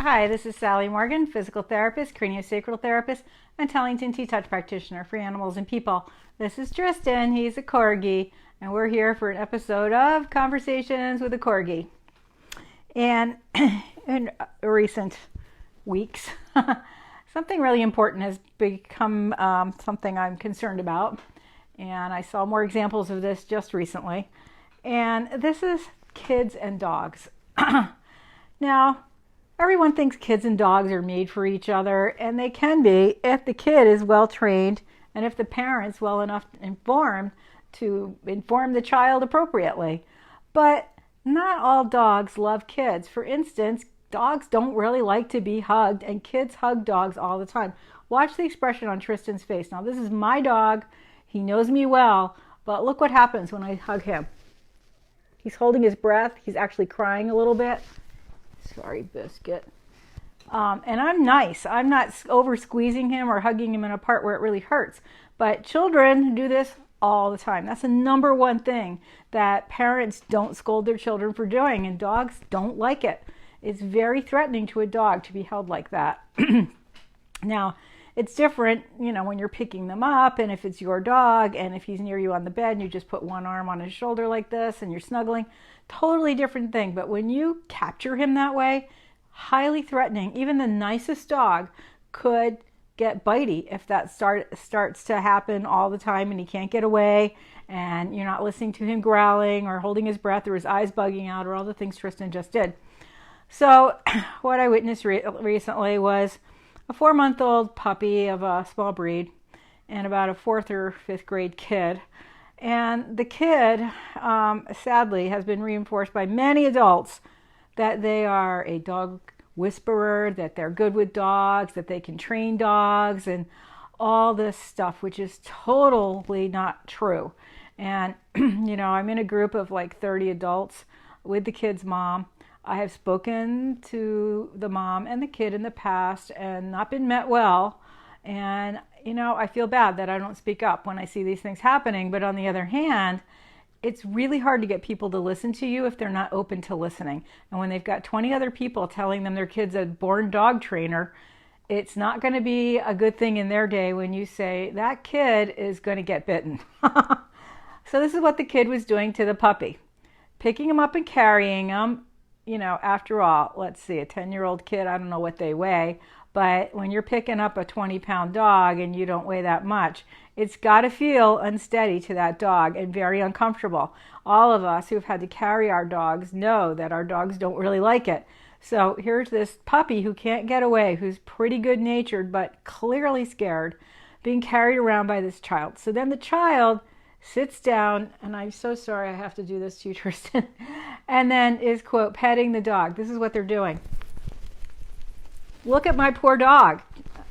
Hi, this is Sally Morgan, physical therapist, craniosacral therapist, and Tellington T-Touch practitioner for animals and people. This is Tristan, he's a Corgi, and we're here for an episode of Conversations with a Corgi. And in recent weeks, something really important has become something I'm concerned about, and I saw more examples of this just recently. And this is kids and dogs. Now, everyone thinks kids and dogs are made for each other, and they can be if the kid is well trained and if the parent's well enough informed to inform the child appropriately. But not all dogs love kids. For instance, dogs don't really like to be hugged, and kids hug dogs all the time. Watch the expression on Tristan's face. Now, this is my dog. He knows me well, but look what happens when I hug him. He's holding his breath. He's actually crying a little bit. Sorry, Biscuit. And I'm nice. I'm not over squeezing him or hugging him in a part where it really hurts. But children do this all the time. That's the number one thing that parents don't scold their children for doing, and dogs don't like it. It's very threatening to a dog to be held like that. Now, it's different, when you're picking them up, and if it's your dog, and if he's near you on the bed, and you just put one arm on his shoulder like this, and you're snuggling, totally different thing. But when you capture him that way, highly threatening. Even the nicest dog could get bitey if that starts to happen all the time, and he can't get away, and you're not listening to him growling, or holding his breath, or his eyes bugging out, or all the things Tristan just did. So what I witnessed recently was a 4-month-old puppy of a small breed and about a 4th or 5th grade kid. And the kid, sadly, has been reinforced by many adults that they are a dog whisperer, that they're good with dogs, that they can train dogs, and all this stuff, which is totally not true. And, I'm in a group of like 30 adults with the kid's mom. I have spoken to the mom and the kid in the past and not been met well. And, I feel bad that I don't speak up when I see these things happening. But on the other hand, it's really hard to get people to listen to you if they're not open to listening. And when they've got 20 other people telling them their kid's a born dog trainer, it's not going to be a good thing in their day when you say that kid is going to get bitten. So this is what the kid was doing to the puppy. Picking him up and carrying him. After all, let's see, a 10-year-old kid, I don't know what they weigh, but when you're picking up a 20-pound dog and you don't weigh that much, it's got to feel unsteady to that dog and very uncomfortable. All of us who've had to carry our dogs know that our dogs don't really like it. So here's this puppy who can't get away, who's pretty good-natured but clearly scared, being carried around by this child. So then the child sits down, and I'm so sorry I have to do this to you, Tristan, and then is, quote, petting the dog. This is what they're doing. Look at my poor dog.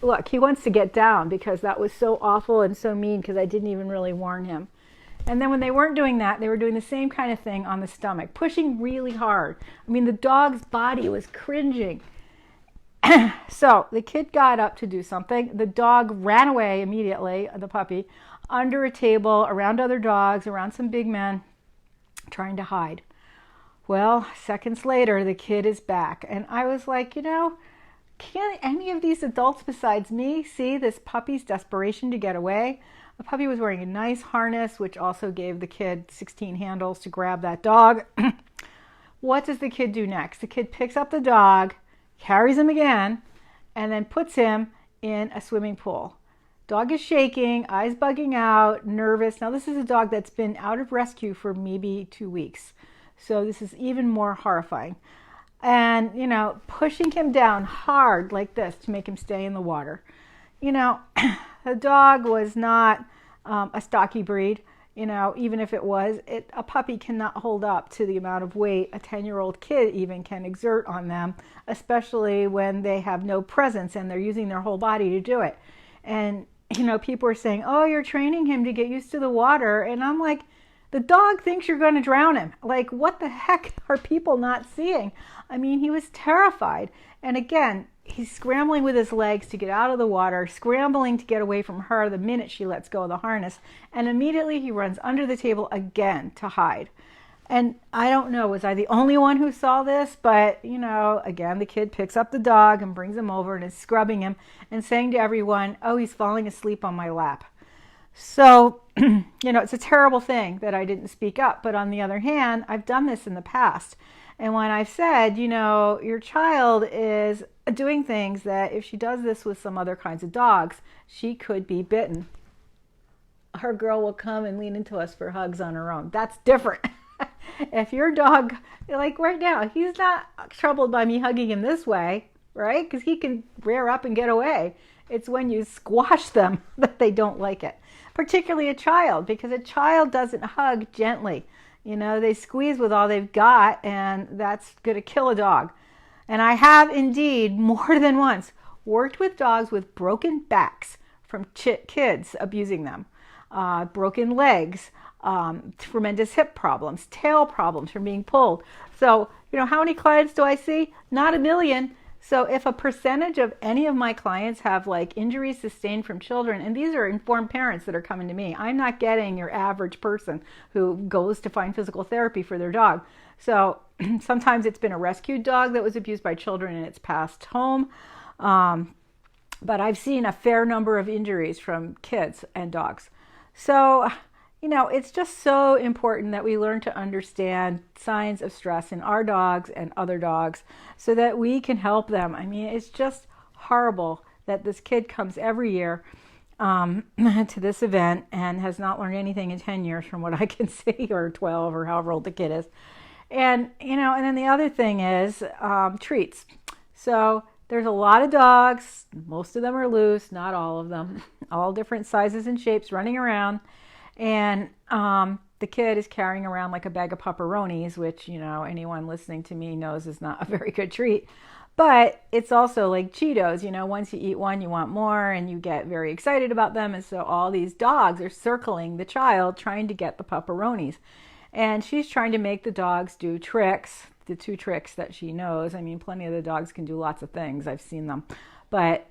Look, he wants to get down because that was so awful and so mean because I didn't even really warn him. And then when they weren't doing that, they were doing the same kind of thing on the stomach, pushing really hard. I mean, the dog's body was cringing. So the kid got up to do something. The dog ran away immediately, the puppy, under a table, around other dogs, around some big men, trying to hide. Well, seconds later, the kid is back. And I was like, can't any of these adults besides me see this puppy's desperation to get away? The puppy was wearing a nice harness, which also gave the kid 16 handles to grab that dog. What does the kid do next? The kid picks up the dog, carries him again, and then puts him in a swimming pool. Dog is shaking, eyes bugging out, nervous. Now, this is a dog that's been out of rescue for maybe 2 weeks. So this is even more horrifying. And, pushing him down hard like this to make him stay in the water. The dog was not a stocky breed. Even if it was, a puppy cannot hold up to the amount of weight a 10-year-old kid even can exert on them, especially when they have no presence and they're using their whole body to do it. And, people are saying, oh, you're training him to get used to the water. And I'm like, the dog thinks you're going to drown him. Like, what the heck are people not seeing? I mean, he was terrified. And again, he's scrambling with his legs to get out of the water, scrambling to get away from her the minute she lets go of the harness. And immediately he runs under the table again to hide. And I don't know, was I the only one who saw this? But, again, the kid picks up the dog and brings him over and is scrubbing him and saying to everyone, oh, he's falling asleep on my lap. So, it's a terrible thing that I didn't speak up. But on the other hand, I've done this in the past. And when I've said, your child is doing things that if she does this with some other kinds of dogs, she could be bitten. Her girl will come and lean into us for hugs on her own. That's different. If your dog, like right now, he's not troubled by me hugging him this way, right? Because he can rear up and get away. It's when you squash them that they don't like it. Particularly a child, because a child doesn't hug gently. They squeeze with all they've got, and that's going to kill a dog. And I have indeed more than once worked with dogs with broken backs from kids abusing them, broken legs, tremendous hip problems, tail problems from being pulled. So, how many clients do I see? Not a million. So if a percentage of any of my clients have like injuries sustained from children, and these are informed parents that are coming to me, I'm not getting your average person who goes to find physical therapy for their dog. So sometimes it's been a rescued dog that was abused by children and it's passed home. But I've seen a fair number of injuries from kids and dogs. So, it's just so important that we learn to understand signs of stress in our dogs and other dogs so that we can help them. I mean, it's just horrible that this kid comes every year to this event and has not learned anything in 10 years from what I can see, or 12, or however old the kid is. And, and then the other thing is treats. So there's a lot of dogs. Most of them are loose, not all of them, all different sizes and shapes running around. And the kid is carrying around like a bag of pepperonis, which, anyone listening to me knows is not a very good treat. But it's also like Cheetos, once you eat one, you want more and you get very excited about them. And so all these dogs are circling the child trying to get the pepperonis. And she's trying to make the dogs do tricks, the two tricks that she knows. I mean, plenty of the dogs can do lots of things. I've seen them. But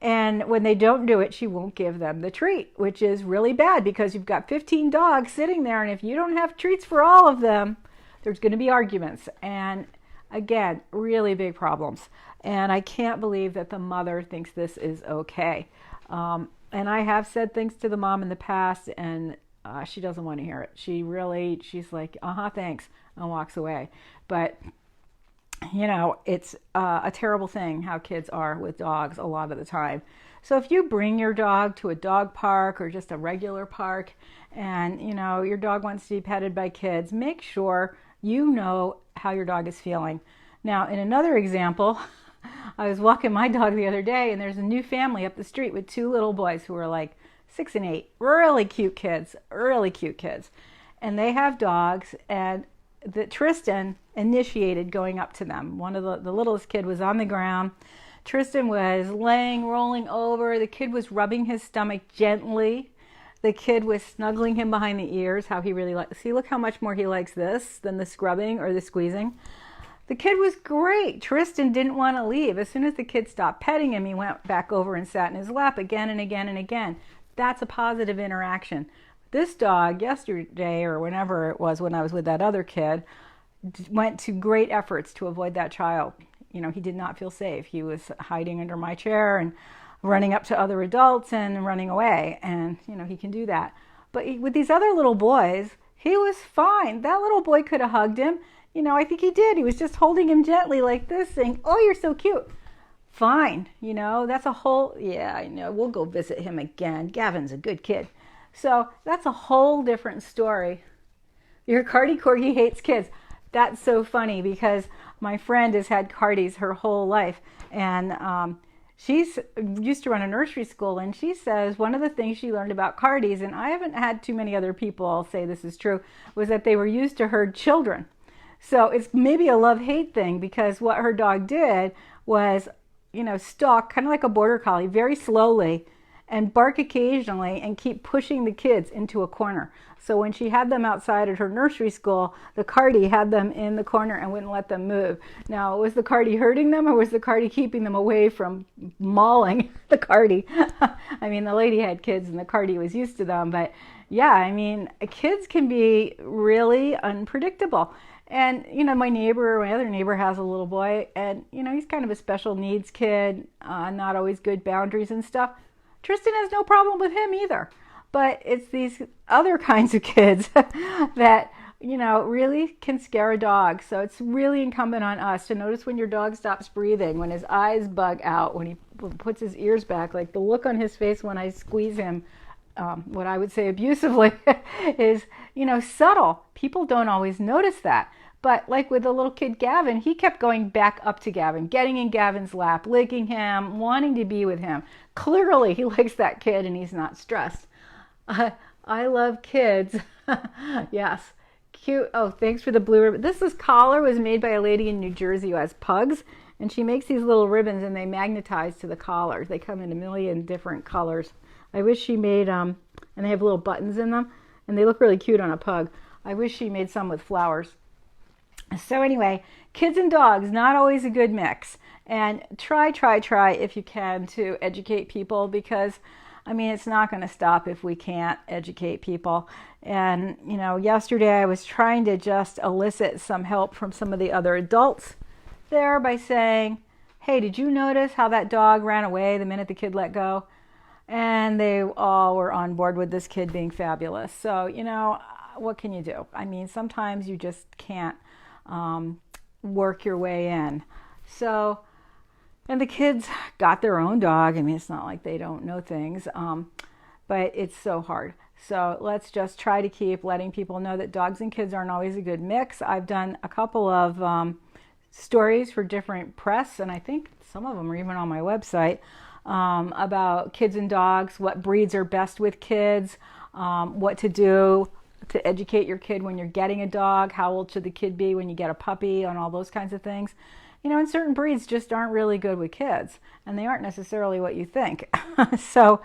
and when they don't do it, she won't give them the treat, which is really bad because you've got 15 dogs sitting there. And if you don't have treats for all of them, there's going to be arguments. And again, really big problems. And I can't believe that the mother thinks this is okay. And I have said things to the mom in the past, and she doesn't want to hear it. She's like, thanks, and walks away. But it's a terrible thing how kids are with dogs a lot of the time. So if you bring your dog to a dog park or just a regular park and, your dog wants to be petted by kids, make sure you know how your dog is feeling. Now, in another example, I was walking my dog the other day and there's a new family up the street with two little boys who are like 6 and 8, really cute kids. And they have dogs, and Tristan initiated going up to them. One of the littlest kid was on the ground. Tristan was rolling over. The kid was rubbing his stomach gently. The kid was snuggling him behind the ears, how he really likes. See, look how much more he likes this than the scrubbing or the squeezing. The kid was great. Tristan didn't want to leave. As soon as the kid stopped petting him, he went back over and sat in his lap again and again and again. That's a positive interaction. This dog yesterday, or whenever it was when I was with that other kid, went to great efforts to avoid that child. He did not feel safe. He was hiding under my chair and running up to other adults and running away. And, he can do that. But with these other little boys, he was fine. That little boy could have hugged him. I think he did. He was just holding him gently like this, saying, oh, you're so cute. Fine. That's a whole, yeah, I know. We'll go visit him again. Gavin's a good kid. So that's a whole different story. Your Corgi hates kids. That's so funny because my friend has had Cardis her whole life. And she's used to run a nursery school. And she says one of the things she learned about Cardis, and I haven't had too many other people say this is true, was that they were used to herd children. So it's maybe a love-hate thing, because what her dog did was, stalk, kind of like a border collie, very slowly, and bark occasionally and keep pushing the kids into a corner. So when she had them outside at her nursery school, the Cardi had them in the corner and wouldn't let them move. Now, was the Cardi hurting them, or was the Cardi keeping them away from mauling the Cardi? I mean, the lady had kids and the Cardi was used to them, but yeah, I mean, kids can be really unpredictable. And, my other neighbor has a little boy, and, he's kind of a special needs kid, not always good boundaries and stuff. Tristan has no problem with him either. But it's these other kinds of kids that, really can scare a dog. So it's really incumbent on us to notice when your dog stops breathing, when his eyes bug out, when he puts his ears back, like the look on his face when I squeeze him, what I would say abusively is, subtle. People don't always notice that. But like with the little kid Gavin, he kept going back up to Gavin, getting in Gavin's lap, licking him, wanting to be with him. Clearly, he likes that kid and he's not stressed. I love kids. Yes. Cute. Oh, thanks for the blue ribbon. This collar was made by a lady in New Jersey who has pugs. And she makes these little ribbons and they magnetize to the collars. They come in a million different colors. I wish she made, and they have little buttons in them. And they look really cute on a pug. I wish she made some with flowers. So anyway, kids and dogs, not always a good mix. And try if you can to educate people, because it's not going to stop if we can't educate people. And, yesterday I was trying to just elicit some help from some of the other adults there by saying, hey, did you notice how that dog ran away the minute the kid let go? And they all were on board with this kid being fabulous. So, what can you do? Sometimes you just can't work your way in. So, and the kids got their own dog. It's not like they don't know things, but it's so hard. So let's just try to keep letting people know that dogs and kids aren't always a good mix. I've done a couple of stories for different press, and I think some of them are even on my website, about kids and dogs, what breeds are best with kids, what to do to educate your kid when you're getting a dog, how old should the kid be when you get a puppy, and all those kinds of things. And certain breeds just aren't really good with kids, and they aren't necessarily what you think. So,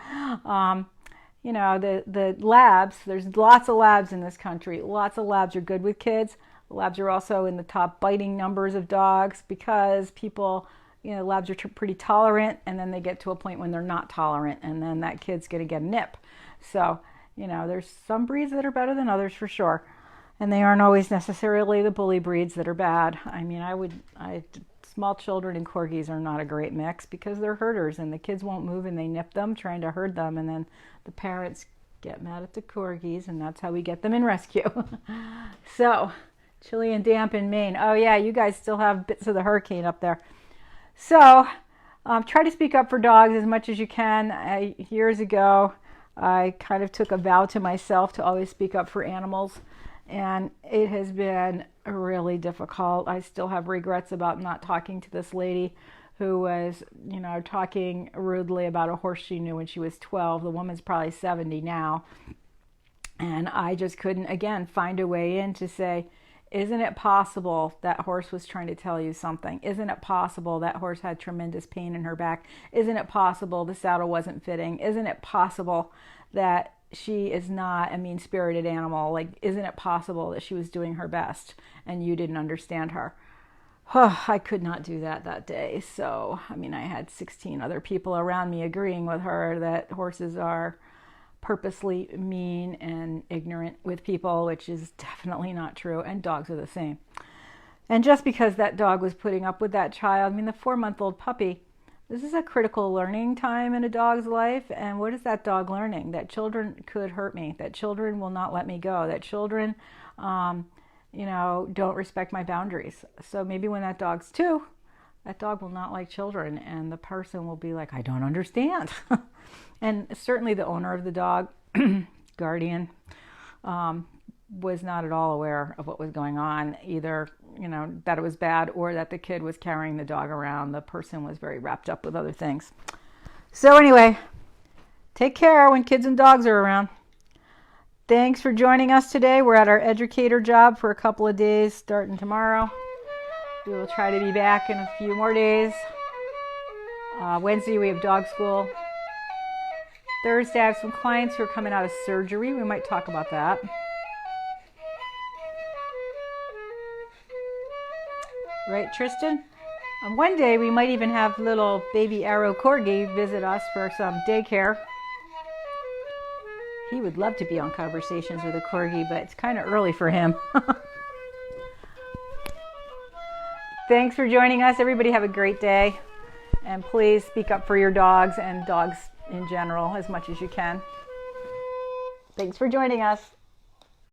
the labs, there's lots of labs in this country. Lots of labs are good with kids. Labs are also in the top biting numbers of dogs because people, labs are pretty tolerant, and then they get to a point when they're not tolerant, and then that kid's going to get a nip. So, there's some breeds that are better than others for sure. And they aren't always necessarily the bully breeds that are bad. Small children and Corgis are not a great mix because they're herders and the kids won't move and they nip them trying to herd them, and then the parents get mad at the Corgis, and that's how we get them in rescue. So, chilly and damp in Maine. Oh yeah, you guys still have bits of the hurricane up there. So, try to speak up for dogs as much as you can. Years ago, I kind of took a vow to myself to always speak up for animals. And it has been really difficult. I still have regrets about not talking to this lady who was, talking rudely about a horse she knew when she was 12. The woman's probably 70 now. And I just couldn't, again, find a way in to say, isn't it possible that horse was trying to tell you something? Isn't it possible that horse had tremendous pain in her back? Isn't it possible the saddle wasn't fitting? Isn't it possible that she is not a mean-spirited animal? Like, isn't it possible that she was doing her best and you didn't understand her? I could not do that day. So, I had 16 other people around me agreeing with her that horses are purposely mean and ignorant with people, which is definitely not true, and dogs are the same. And just because that dog was putting up with that child, the 4-month-old puppy, this is a critical learning time in a dog's life. And what is that dog learning? That children could hurt me, that children will not let me go, that children, don't respect my boundaries. So maybe when that dog's 2, that dog will not like children, and the person will be like, I don't understand. And certainly the owner of the dog, guardian, was not at all aware of what was going on, either, that it was bad or that the kid was carrying the dog around. The person was very wrapped up with other things. So anyway, take care when kids and dogs are around. Thanks for joining us today. We're at our educator job for a couple of days starting tomorrow. We will try to be back in a few more days. Wednesday we have dog school. Thursday, I have some clients who are coming out of surgery. We might talk about that. Right, Tristan? On one day, we might even have little baby Arrow Corgi visit us for some daycare. He would love to be on Conversations with a Corgi, but it's kind of early for him. Thanks for joining us. Everybody have a great day. And please speak up for your dogs and dogs in general as much as you can. Thanks for joining us.